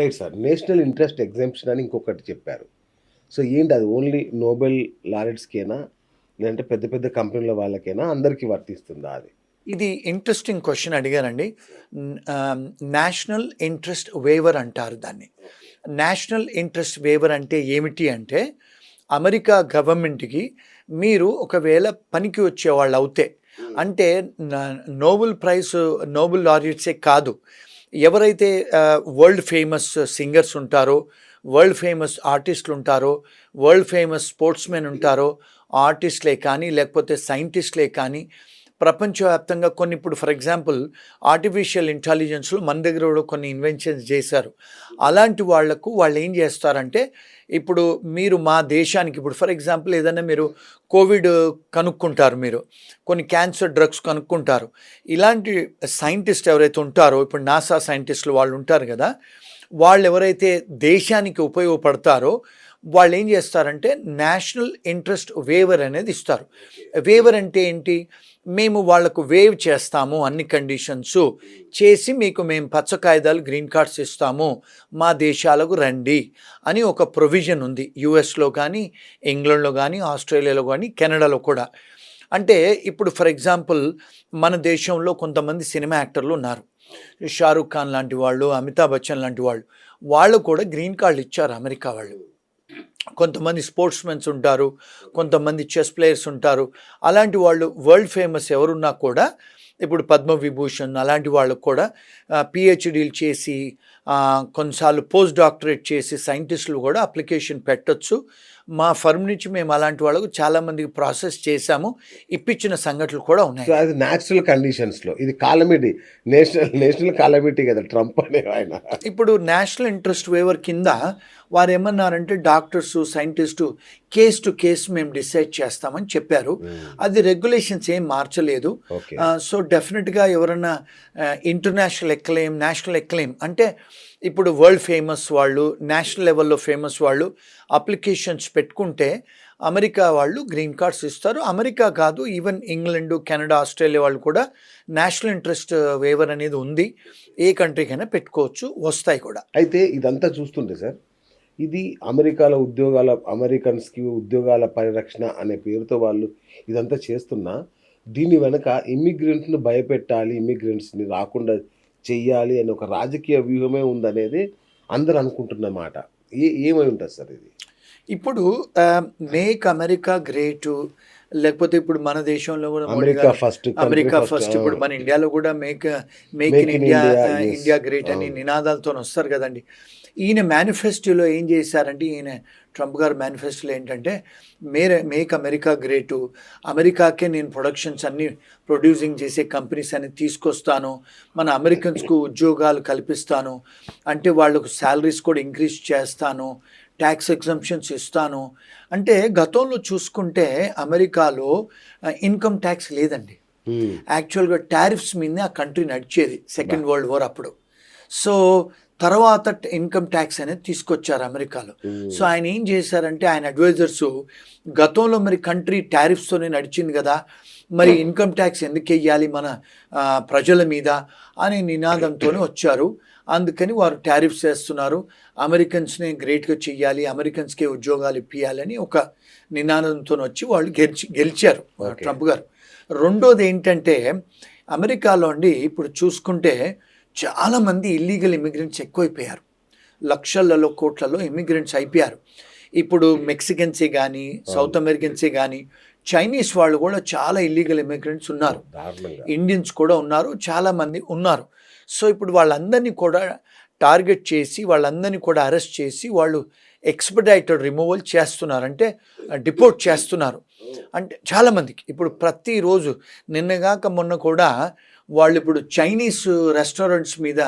Right sir. National interest exemption అని ఇంకొకటి చెప్పారు. సో ఏంటి అది ఓన్లీ నోబెల్ లారెట్స్‌కేనా? లేదంటే పెద్ద పెద్ద కంపెనీల వాళ్ళకేనా? అందరికి వర్తిస్తుందా అది? ఇది ఇంట్రెస్టింగ్ క్వశ్చన్ అడిగారండి. నేషనల్ ఇంట్రెస్ట్ వేవర్ అంటారు దాన్ని. నేషనల్ ఇంట్రెస్ట్ వేవర్ అంటే ఏమిటి అంటే, అమెరికా గవర్నమెంట్‌కి మీరు ఒకవేళ పనికి వచ్చేవాళ్ళు అవుతే, అంటే నోబెల్ ప్రైజ్, నోబెల్ లారెట్సే కాదు, ఎవరైతే వరల్డ్ ఫేమస్ సింగర్స్ ఉంటారో, వరల్డ్ ఫేమస్ ఆర్టిస్టులు ఉంటారో, వరల్డ్ ఫేమస్ స్పోర్ట్స్‌మెన్ ఉంటారో, ఆర్టిస్టులే కానీ లేకపోతే సైంటిస్టులే కానీ ప్రపంచవ్యాప్తంగా కొన్ని, ఇప్పుడు ఫర్ ఎగ్జాంపుల్ ఆర్టిఫిషియల్ ఇంటెలిజెన్స్లో మన దగ్గర కూడా కొన్ని ఇన్వెన్షన్స్ చేశారు. అలాంటి వాళ్లకు వాళ్ళు ఏం చేస్తారంటే, ఇప్పుడు మీరు మా దేశానికి, ఇప్పుడు ఫర్ ఎగ్జాంపుల్ ఏదైనా మీరు కోవిడ్ కనుక్కుంటారు, మీరు కొన్ని క్యాన్సర్ డ్రగ్స్ కనుక్కుంటారు. ఇలాంటి సైంటిస్ట్ ఎవరైతే ఉంటారో, ఇప్పుడు నాసా సైంటిస్టులు వాళ్ళు ఉంటారు కదా, వాళ్ళు ఎవరైతే దేశానికి ఉపయోగపడతారో వాళ్ళు ఏం చేస్తారంటే నేషనల్ ఇంట్రెస్ట్ వేవర్ అనేది ఇస్తారు. వేవర్ అంటే ఏంటి? మేము వాళ్లకు వేవ్ చేస్తాము, అన్ని కండిషన్స్ చేసి మీకు మేము పచ్చ కాగితాలు గ్రీన్ కార్డ్స్ ఇస్తాము, మా దేశాలకు రండి అని ఒక ప్రొవిజన్ ఉంది. యుఎస్లో కానీ, ఇంగ్లాండ్లో కానీ, ఆస్ట్రేలియాలో కానీ, కెనడాలో కూడా. అంటే ఇప్పుడు ఫర్ ఎగ్జాంపుల్ మన దేశంలో కొంతమంది సినిమా యాక్టర్లు ఉన్నారు, షారూక్ ఖాన్ లాంటి వాళ్ళు, అమితాబ్ బచ్చన్ లాంటి వాళ్ళు కూడా గ్రీన్ కార్డులు ఇచ్చారు అమెరికా వాళ్ళు. కొంతమంది స్పోర్ట్స్మెన్స్ ఉంటారు, కొంతమంది చెస్ ప్లేయర్స్ ఉంటారు. అలాంటి వాళ్ళు వరల్డ్ ఫేమస్ ఎవరున్నా కూడా, ఇప్పుడు పద్మవిభూషణ్ అలాంటి వాళ్ళకు కూడా పిహెచ్డీలు చేసి, కొన్నిసార్లు పోస్ట్ డాక్టరేట్ చేసి సైంటిస్టులు కూడా అప్లికేషన్ పెట్టచ్చు. మా ఫర్మ్ నుంచి మేము అలాంటి వాళ్ళకు చాలామందికి ప్రాసెస్ చేశాము, ఇప్పించిన సంఘటనలు కూడా ఉన్నాయి. సో అది న్యాచురల్ కండిషన్స్లో, ఇది కాలమిటీ, నేషనల్ కాలమిటీ కదా ట్రంప్ అనే ఆయన. ఇప్పుడు నేషనల్ ఇంట్రెస్ట్ వేవర్ కింద వారు ఏమన్నారంటే, doctors, scientist case to case మేము డిసైడ్ చేస్తామని చెప్పారు. అది రెగ్యులేషన్స్ ఏం మార్చలేదు. సో డెఫినెట్గా ఎవరన్నా ఇంటర్నేషనల్ ఎక్లెయిమ్, నేషనల్ ఎక్లెయిమ్ అంటే ఇప్పుడు వరల్డ్ ఫేమస్ వాళ్ళు, నేషనల్ లెవెల్లో ఫేమస్ వాళ్ళు అప్లికేషన్స్ పెట్టుకుంటే అమెరికా వాళ్ళు గ్రీన్ కార్డ్స్ ఇస్తారు. అమెరికా కాదు, ఈవెన్ ఇంగ్లాండ్, కెనడా, ఆస్ట్రేలియా వాళ్ళు కూడా నేషనల్ ఇంట్రెస్ట్ వేవర్ అనేది ఉంది. ఏ కంట్రీకైనా పెట్టుకోవచ్చు, వస్తాయి కూడా. అయితే ఇదంతా చూస్తుంటే సార్, ఇది అమెరికాలో అమెరికన్స్కి ఉద్యోగాల పరిరక్షణ అనే పేరుతో వాళ్ళు ఇదంతా చేస్తున్నా, దీని వెనక ఇమ్మిగ్రెంట్స్ని భయపెట్టాలి, ఇమ్మిగ్రెంట్స్ని రాకుండా చెయ్యాలి అనే ఒక రాజకీయ వ్యూహమే ఉందనేది అందరూ అనుకుంటున్నమాట. ఏమై ఉంటుంది సార్ ఇది? ఇప్పుడు మేక్ అమెరికా గ్రేటు, లేకపోతే ఇప్పుడు మన దేశంలో కూడా అమెరికా ఫస్ట్, ఇప్పుడు మన ఇండియాలో కూడా మేక్ ఇన్ ఇండియా గ్రేట్ అని నినాదాలతో వస్తారు కదండి. ఈయన మేనిఫెస్టోలో ఏం చేశారంటే, ఈయన ట్రంప్ గారు మేనిఫెస్టోలో ఏంటంటే, మేక్ అమెరికా గ్రేటు, అమెరికాకే నేను ప్రొడక్షన్స్ అన్ని ప్రొడ్యూసింగ్ చేసే కంపెనీస్ అన్ని తీసుకొస్తాను, మన అమెరికన్స్కు ఉద్యోగాలు కల్పిస్తాను, అంటే వాళ్ళకు శాలరీస్ కూడా ఇంక్రీజ్ చేస్తాను, ట్యాక్స్ ఎగ్జంప్షన్స్ ఇస్తాను. అంటే గతంలో చూసుకుంటే అమెరికాలో ఇన్కమ్ ట్యాక్స్ లేదండి. యాక్చువల్గా టారిఫ్స్ మీదనే ఆ కంట్రీ నడిచేది సెకండ్ వరల్డ్ వార్ అప్పుడు. సో తర్వాత ఇన్కమ్ ట్యాక్స్ అనేది తీసుకొచ్చారు అమెరికాలో. సో ఆయన ఏం చేశారంటే, ఆయన అడ్వైజర్స్ గతంలో మరి కంట్రీ టారిఫ్స్తోనే నడిచింది కదా, మరి ఇన్కమ్ ట్యాక్స్ ఎందుకు వెయ్యాలి మన ప్రజల మీద అనే నినాదంతోనే వచ్చారు. అందుకని వారు టారిఫ్స్ వేస్తున్నారు, అమెరికన్స్ని గ్రేట్గా చెయ్యాలి, అమెరికన్స్కే ఉద్యోగాలు ఇప్పించాలని ఒక నినాదంతో వచ్చి వాళ్ళు గెలిచారు ట్రంప్ గారు. రెండోది ఏంటంటే, అమెరికాలో అండి ఇప్పుడు చూసుకుంటే చాలామంది ఇల్లీగల్ ఇమిగ్రెంట్స్ ఎక్కువైపోయారు, లక్షలలో కోట్లలో ఇమిగ్రెంట్స్ అయిపోయారు. ఇప్పుడు మెక్సికన్సే కానీ, సౌత్ అమెరికన్సే కానీ, చైనీస్ వాళ్ళు కూడా చాలా ఇల్లీగల్ ఇమిగ్రెంట్స్ ఉన్నారు, ఇండియన్స్ కూడా ఉన్నారు, చాలామంది ఉన్నారు. సో ఇప్పుడు వాళ్ళందరినీ కూడా టార్గెట్ చేసి, వాళ్ళందరినీ కూడా అరెస్ట్ చేసి వాళ్ళు ఎక్స్పెడైటెడ్ రిమూవల్ చేస్తున్నారు, అంటే డిపోర్ట్ చేస్తున్నారు. అంటే చాలామందికి ఇప్పుడు ప్రతిరోజు, నిన్నగాక మొన్న కూడా వాళ్ళు ఇప్పుడు చైనీస్ రెస్టారెంట్స్ మీద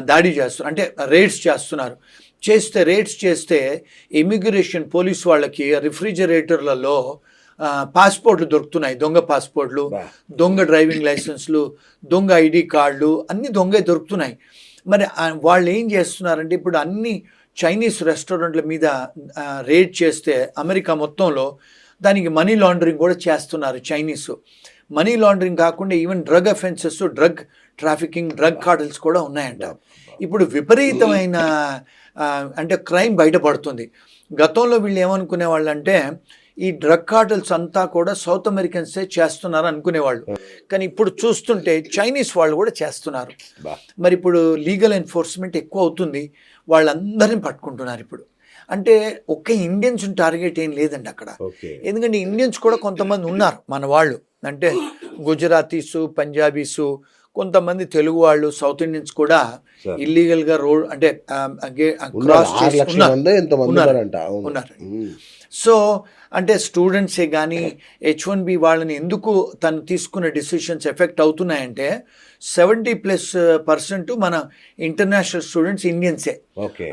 దాడి చేస్తున్నారు, అంటే రేడ్స్ చేస్తున్నారు. రేడ్స్ చేస్తే ఇమిగ్రేషన్ పోలీస్ వాళ్ళకి రిఫ్రిజిరేటర్లలో పాస్పోర్ట్లు దొరుకుతున్నాయి, దొంగ పాస్పోర్ట్లు, దొంగ డ్రైవింగ్ లైసెన్స్లు, దొంగ ఐడి కార్డులు, అన్నీ దొంగ దొరుకుతున్నాయి. మరి వాళ్ళు ఏం చేస్తున్నారంటే, ఇప్పుడు అన్ని చైనీస్ రెస్టారెంట్ల మీద రేడ్ చేస్తే అమెరికా మొత్తంలో దానికి మనీ లాండరింగ్ కూడా చేస్తున్నారు చైనీస్. మనీ లాండరింగ్ కాకుండా even drug offences, drug trafficking drug cartels కూడా ఉన్నాయంట. ఇప్పుడు విపరీతమైన అంటే క్రైమ్ బయటపడుతుంది. గతంలో వీళ్ళు ఏమనుకునే వాళ్ళు అంటే ఈ డ్రగ్ కార్టెల్స్ అంతా కూడా సౌత్ అమెరికన్సే చేస్తున్నారు అనుకునేవాళ్ళు, కానీ ఇప్పుడు చూస్తుంటే చైనీస్ వాళ్ళు కూడా చేస్తున్నారు. మరి ఇప్పుడు లీగల్ ఎన్ఫోర్స్మెంట్ ఎక్కువ అవుతుంది, వాళ్ళందరినీ పట్టుకుంటున్నారు ఇప్పుడు. అంటే ఒక్క ఇండియన్స్ టార్గెట్ ఏం లేదండి అక్కడ, ఎందుకంటే ఇండియన్స్ కూడా కొంతమంది ఉన్నారు మన వాళ్ళు, అంటే గుజరాతీసు, పంజాబీసు, కొంతమంది తెలుగు వాళ్ళు, సౌత్ ఇండియన్స్ కూడా ఇల్లీగల్ గా రోడ్ అంటే క్రాస్ ఉన్నారు. సో అంటే స్టూడెంట్సే కానీ H1B వాళ్ళని ఎందుకు తను తీసుకున్న డిసిషన్స్ ఎఫెక్ట్ అవుతున్నాయంటే 70+% మన ఇంటర్నేషనల్ స్టూడెంట్స్ ఇండియన్సే,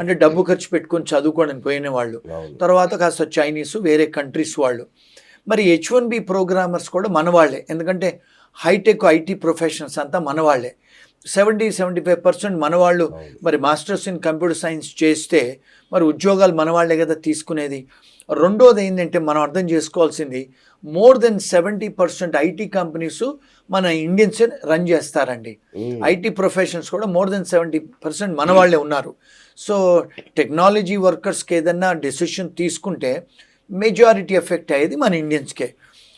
అంటే డబ్బు ఖర్చు పెట్టుకొని చదువుకోవడానికి పోయిన వాళ్ళు, తర్వాత కాస్త చైనీస్, వేరే కంట్రీస్ వాళ్ళు. మరి H1B ప్రోగ్రామర్స్ కూడా మన వాళ్ళే, ఎందుకంటే హైటెక్ ఐటీ ప్రొఫెషనల్స్ అంతా మన వాళ్ళే. 70-75% మన వాళ్ళు. మరి మాస్టర్స్ ఇన్ కంప్యూటర్ సైన్స్ చేస్తే మరి ఉద్యోగాలు మన వాళ్ళే కదా తీసుకునేది. రెండోది ఏంటంటే మనం అర్థం చేసుకోవాల్సింది, మోర్ దెన్ 70% ఐటీ కంపెనీస్ మన ఇండియన్సే రన్ చేస్తారండి. ఐటీ ప్రొఫెషనల్స్ కూడా మోర్ దెన్ 70% మన వాళ్ళే ఉన్నారు. సో టెక్నాలజీ వర్కర్స్కి ఏదన్నా డెసిషన్ తీసుకుంటే మెజారిటీ ఎఫెక్ట్ అయ్యేది మన ఇండియన్స్కే.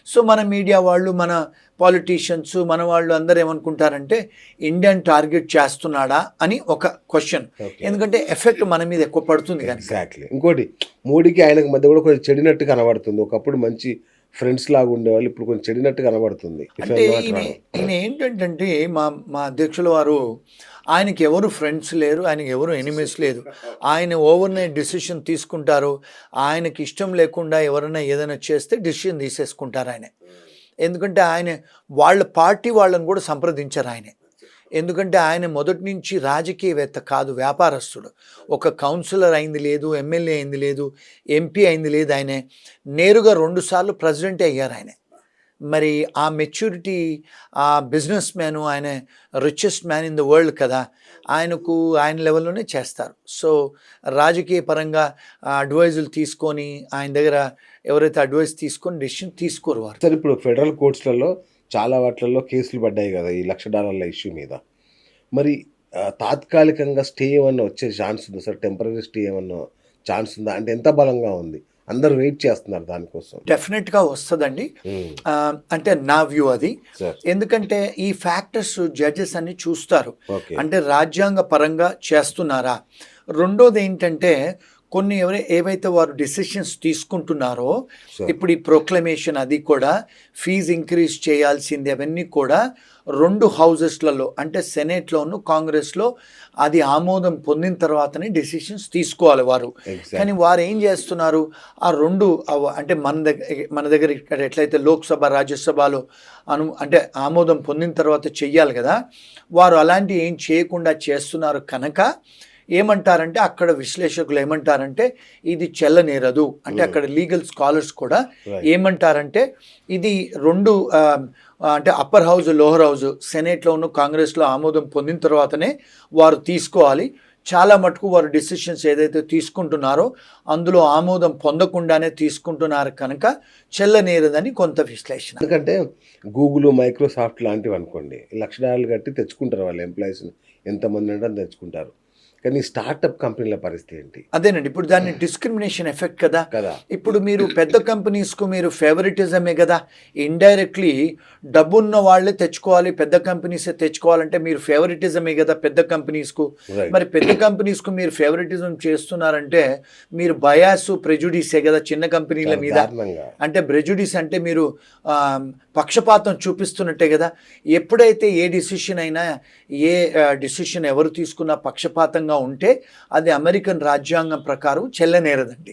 సో మన మీడియా వాళ్ళు, మన పాలిటీషియన్స్, మన వాళ్ళు అందరూ ఏమనుకుంటారంటే ఇండియన్ టార్గెట్ చేస్తున్నాడా అని ఒక క్వశ్చన్, ఎందుకంటే ఎఫెక్ట్ మన మీద ఎక్కువ పడుతుంది. ఎగ్జాక్ట్లీ. ఇంకోటి మోడీకి ఆయనకు మధ్య కూడా కొంచెం చెడినట్టు కనబడుతుంది. ఒకప్పుడు మంచి ఫ్రెండ్స్ లాగా ఉండేవాళ్ళు, ఇప్పుడు కొంచెం చెడినట్టు కనబడుతుంది. అంటే ఈయన ఏంటంటే మా అధ్యక్షుల వారు, ఆయనకి ఎవరు ఫ్రెండ్స్ లేరు, ఆయనకి ఎవరు ఎనిమీస్ లేదు. ఆయన ఓవర్నైట్ డిసిషన్ తీసుకుంటారు. ఆయనకి ఇష్టం లేకుండా ఎవరైనా ఏదైనా చేస్తే డిసిషన్ తీసేసుకుంటారు ఆయన. ఎందుకంటే ఆయన వాళ్ళ పార్టీ వాళ్ళని కూడా సంప్రదించారు ఆయన. ఎందుకంటే ఆయన మొదటి నుంచి రాజకీయవేత్త కాదు, వ్యాపారస్తుడు. ఒక కౌన్సిలర్ అయింది లేదు, ఎమ్మెల్యే అయింది లేదు, ఎంపీ అయింది లేదు. ఆయనే నేరుగా 2 సార్లు ప్రెసిడెంట్ అయ్యారు ఆయన. మరి ఆ మెచ్యూరిటీ, ఆ బిజినెస్ మ్యాను, ఆయన richest man in the world కదా, ఆయనకు ఆయన లెవెల్లోనే చేస్తారు. సో రాజకీయ పరంగా అడ్వైజులు తీసుకొని ఆయన దగ్గర ఎవరైతే అడ్వైస్ తీసుకొని డెసిషన్ తీసుకోరు వారు. సార్ ఇప్పుడు ఫెడరల్ కోర్ట్స్లలో చాలా వాటిల్లో కేసులు పడ్డాయి కదా ఈ $1,00,000 ఇష్యూ మీద. మరి తాత్కాలికంగా స్టే ఏమన్నా వచ్చే ఛాన్స్ ఉందా సార్? టెంపరీ స్టే ఏమన్నా ఛాన్స్ ఉందా? అంటే ఎంత బలంగా ఉంది? అందరూ వెయిట్ చేస్తున్నారు దానికోసం. డెఫినెట్గా వస్తుందండి. అంటే నా వ్యూ అది. ఎందుకంటే ఈ ఫ్యాక్టర్స్ జడ్జెస్ అన్ని చూస్తారు, అంటే రాజ్యాంగ పరంగా చేస్తున్నారా. రెండోది ఏంటంటే కొన్ని ఏవైతే వారు డిసిషన్స్ తీసుకుంటున్నారో, ఇప్పుడు ఈ ప్రొక్లమేషన్ అది కూడా ఫీజు ఇంక్రీజ్ చేయాల్సింది, అవన్నీ కూడా 2 హౌజెస్లలో అంటే సెనేట్లోను కాంగ్రెస్లో అది ఆమోదం పొందిన తర్వాతనే డెసిషన్స్ తీసుకోవాలి వారు. కానీ వారు ఏం చేస్తున్నారు, ఆ 2 అంటే మన దగ్గర ఇక్కడ ఎట్లయితే లోక్సభ రాజ్యసభలో అంటే ఆమోదం పొందిన తర్వాత చెయ్యాలి కదా, వారు అలాంటివి ఏం చేయకుండా చేస్తున్నారు. కనుక ఏమంటారంటే అక్కడ విశ్లేషకులు ఏమంటారంటే ఇది చెల్లనేరదు. అంటే అక్కడ లీగల్ స్కాలర్స్ కూడా ఏమంటారంటే ఇది 2 అంటే అప్పర్ హౌస్, లోవర్ హౌస్, సెనేట్లోను కాంగ్రెస్లో ఆమోదం పొందిన తర్వాతనే వారు తీసుకోవాలి. చాలా మటుకు వారు డిసిషన్స్ ఏదైతే తీసుకుంటున్నారో అందులో ఆమోదం పొందకుండానే తీసుకుంటున్నారు కనుక చెల్లనేరదని కొంత విశ్లేషణ. ఎందుకంటే గూగుల్, మైక్రోసాఫ్ట్ లాంటివి అనుకోండి, $1,00,000 కట్టి తెచ్చుకుంటారు వాళ్ళు ఎంప్లాయీస్ని, ఎంతమంది అంటే తెచ్చుకుంటారు. కానీ స్టార్టప్ కంపెనీల పరిస్థితి ఏంటి? అదేనండి, ఇప్పుడు దాన్ని డిస్క్రిమినేషన్ ఎఫెక్ట్ కదా. ఇప్పుడు మీరు పెద్ద కంపెనీస్కు మీరు ఫేవరెటిజమే కదా, ఇండైరెక్ట్లీ డబ్బున్న వాళ్ళే తెచ్చుకోవాలి, పెద్ద కంపెనీసే తెచ్చుకోవాలంటే మీరు ఫేవరెటిజమే కదా పెద్ద కంపెనీస్కు. మరి పెద్ద కంపెనీస్కు మీరు ఫేవరెటిజం చేస్తున్నారంటే మీరు బయాస్, ప్రెజుడిసే కదా చిన్న కంపెనీల మీద. అంటే ప్రెజుడిస్ అంటే మీరు పక్షపాతం చూపిస్తున్నట్టే కదా. ఎప్పుడైతే ఏ డిసిషన్ అయినా, ఏ డిసిషన్ ఎవరు తీసుకున్నా పక్షపాతంగా ఉంటే అది అమెరికన్ రాజ్యాంగం ప్రకారం చెల్లనేరదండి.